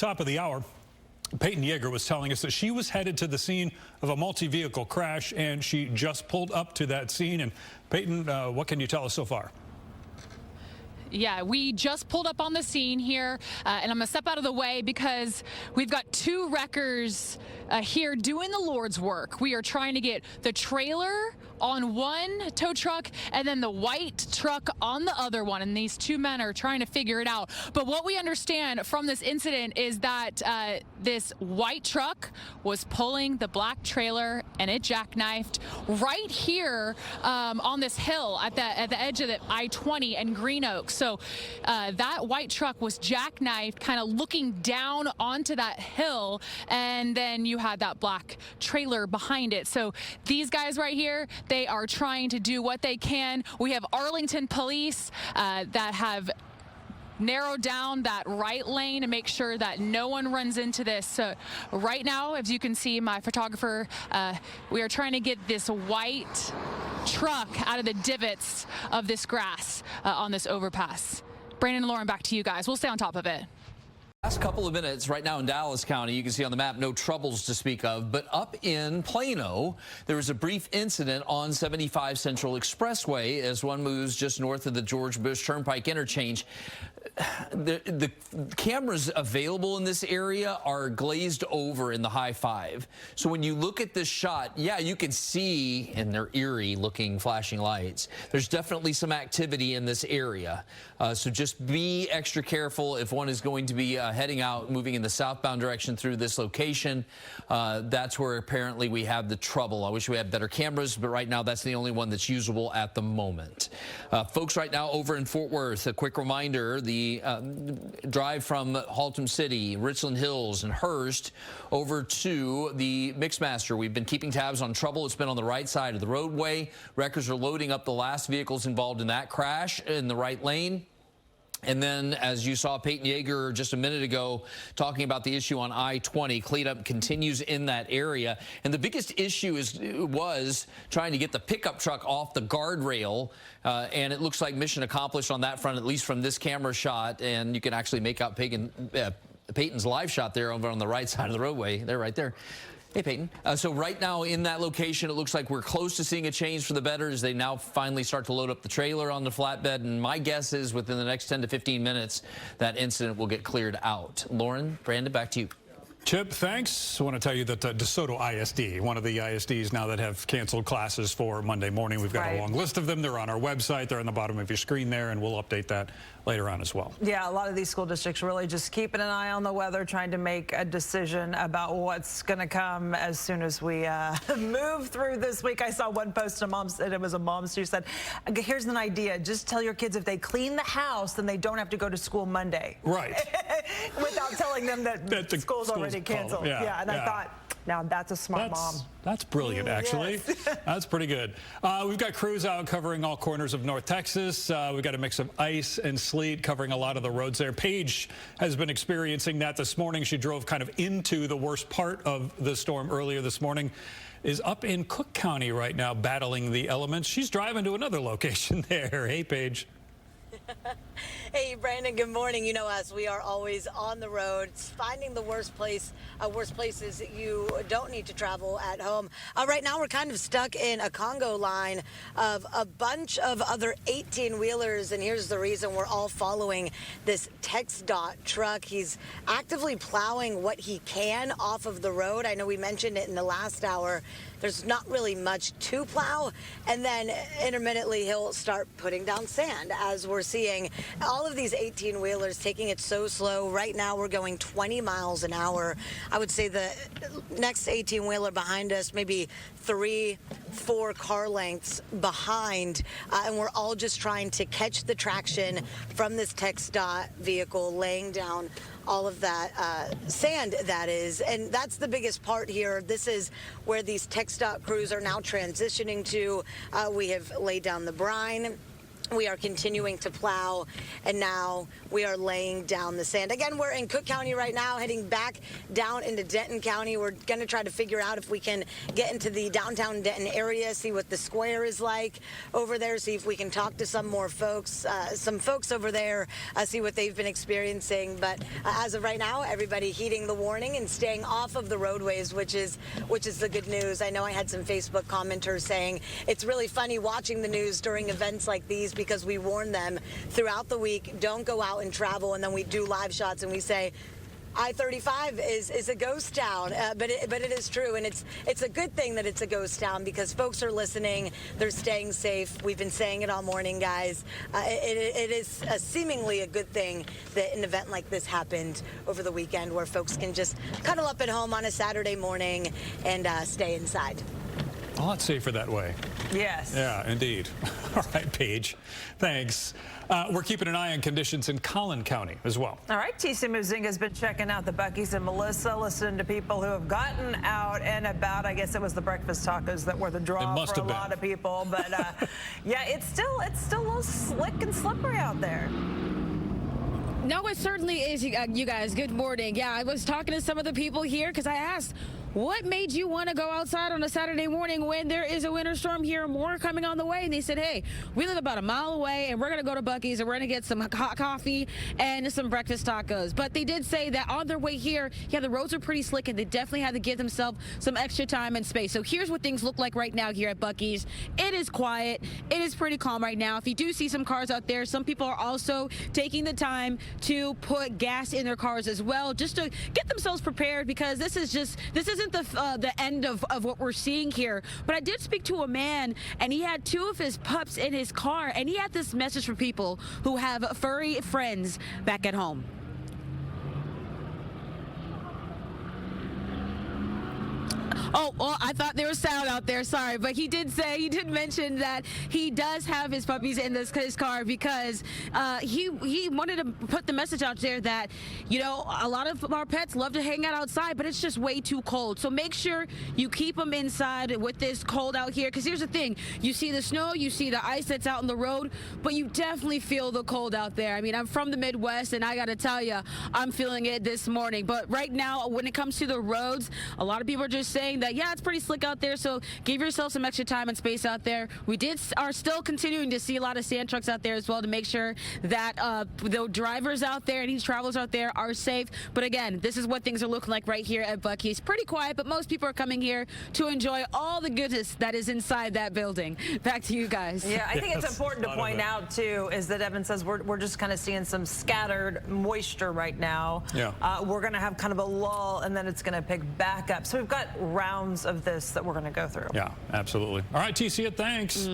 Top of the hour, Peyton Yager was telling us that she was headed to the scene of a multi-vehicle crash, and she just pulled up to that scene. And Peyton, what can you tell us so far? Yeah, we just pulled up on the scene here, and I'm going to step out of the way because we've got two wreckers here doing the Lord's work. We are trying to get the trailer on one tow truck and then the white truck on the other one, and these two men are trying to figure it out. But what we understand from this incident is that this white truck was pulling the black trailer, and it jackknifed right here on this hill at the edge of the I-20 and Green Oaks. So that white truck was jackknifed, kind of looking down onto that hill, and then you had that black trailer behind it. So these guys right here, they are trying to do what they can. We have Arlington police that have narrowed down that right lane to make sure that no one runs into this. So right now, as you can see, my photographer, we are trying to get this white truck out of the divots of this grass on this overpass. Brandon and Lauren, back to you guys. We'll stay on top of it. Last couple of minutes right now in Dallas County, you can see on the map no troubles to speak of, but up in Plano, there was a brief incident on 75 Central Expressway as one moves just north of the George Bush Turnpike interchange. The cameras available in this area are glazed over in the high five. So when you look at this shot, yeah, you can see, and they're eerie looking flashing lights, there's definitely some activity in this area. So just be extra careful if one is going to be heading out, moving in the southbound direction through this location. That's where apparently we have the trouble. I wish we had better cameras, but right now that's the only one that's usable at the moment. Folks, right now over in Fort Worth, a quick reminder, the drive from Haltom City, Richland Hills, and Hearst over to the Mixmaster. We've been keeping tabs on trouble. It's been on the right side of the roadway. Wreckers are loading up the last vehicles involved in that crash in the right lane. And then, as you saw Peyton Yager just a minute ago talking about the issue on I-20, cleanup continues in that area. And the biggest issue was trying to get the pickup truck off the guardrail. And it looks like mission accomplished on that front, at least from this camera shot. And you can actually make out Peyton's live shot there over on the right side of the roadway. They're right there. Hey, Peyton. So right now in that location, it looks like we're close to seeing a change for the better as they now finally start to load up the trailer on the flatbed. And my guess is within the next 10 to 15 minutes, that incident will get cleared out. Lauren, Brandon, back to you. Chip, thanks. I want to tell you that DeSoto ISD, one of the ISDs now that have canceled classes for Monday morning. We've got a long list of them. They're on our website. They're on the bottom of your screen there, and we'll update that later on as well. Yeah, a lot of these school districts really just keeping an eye on the weather, trying to make a decision about what's going to come as soon as we move through this week. I saw one post, and it was a mom who said, here's an idea. Just tell your kids if they clean the house, then they don't have to go to school Monday. Right. Without telling them that the school's already canceled. Yeah, and I thought, now that's a smart mom. That's brilliant, actually. Yes. That's pretty good. We've got crews out covering all corners of North Texas. We've got a mix of ice and sleet covering a lot of the roads there. Paige has been experiencing that this morning. She drove kind of into the worst part of the storm earlier this morning. Is up in Cook County right now battling the elements. She's driving to another location there. Hey, Paige. Hey, Brandon, good morning. You know us, we are always on the road, finding the worst places that you don't need to travel at home. Right now, we're kind of stuck in a Congo line of a bunch of other 18-wheelers, and here's the reason. We're all following this TxDOT truck. He's actively plowing what he can off of the road. I know we mentioned it in the last hour. There's not really much to plow, and then intermittently he'll start putting down sand, as we're seeing all of these 18-wheelers taking it so slow. Right now we're going 20 miles an hour. I would say the next 18-wheeler behind us, maybe 3-4 car lengths behind, and we're all just trying to catch the traction from this TxDOT vehicle laying down all of that sand, that is. And that's the biggest part here. This is where these TxDOT crews are now transitioning to. We have laid down the brine. We are continuing to plow, and now we are laying down the sand. Again, we're in Cook County right now, heading back down into Denton County. We're going to try to figure out if we can get into the downtown Denton area, see what the square is like over there, see if we can talk to some more folks, some folks over there, see what they've been experiencing. But as of right now, everybody heeding the warning and staying off of the roadways, which is the good news. I know I had some Facebook commenters saying it's really funny watching the news during events like these, because we warn them throughout the week, don't go out and travel, and then we do live shots and we say I-35 is a ghost town, but it is true, and it's a good thing that it's a ghost town, because folks are listening, they're staying safe. We've been saying it all morning, guys. It is seemingly a good thing that an event like this happened over the weekend, where folks can just cuddle up at home on a Saturday morning and stay inside. A lot safer that way. Yes. Yeah, indeed. All right, Paige. Thanks. We're keeping an eye on conditions in Collin County as well. All right, Tisia Muzinga has been checking out the Buc-ee's, and Melissa listening to people who have gotten out and about. I guess it was the breakfast tacos that were the draw for a lot of people. But yeah, it's still a little slick and slippery out there. No, it certainly is, you guys. Good morning. Yeah, I was talking to some of the people here because I asked, what made you want to go outside on a Saturday morning when there is a winter storm here, more coming on the way? And they said, hey, we live about a mile away, and we're going to go to Buc-ee's, and we're going to get some hot coffee and some breakfast tacos. But they did say that on their way here, yeah, the roads are pretty slick, and they definitely had to give themselves some extra time and space. So here's what things look like right now here at Buc-ee's. It is quiet. It is pretty calm right now. If you do see some cars out there, some people are also taking the time to put gas in their cars as well, just to get themselves prepared, because this isn't the end of what we're seeing here. But I did speak to a man, and he had two of his pups in his car, and he had this message for people who have furry friends back at home. Oh, well, I thought there was sound out there. Sorry. But he did mention that he does have his puppies in his car because he wanted to put the message out there that, you know, a lot of our pets love to hang out outside, but it's just way too cold. So make sure you keep them inside with this cold out here. Because here's the thing. You see the snow, you see the ice that's out on the road, but you definitely feel the cold out there. I mean, I'm from the Midwest, and I got to tell you, I'm feeling it this morning. But right now, when it comes to the roads, a lot of people are just saying that, yeah, it's pretty slick out there, so give yourself some extra time and space out there. We are still continuing to see a lot of sand trucks out there as well to make sure that the drivers out there and these travelers out there are safe. But again, this is what things are looking like right here at Buc-ee's. Pretty quiet, but most people are coming here to enjoy all the goodness that is inside that building. Back to you guys. Yeah, I think it's important to point out, too, is that Evan says we're just kind of seeing some scattered moisture right now. Yeah. We're going to have kind of a lull, and then it's going to pick back up. So we've got rounds of this that we're going to go through. Yeah, absolutely. All right, Tisia, thanks.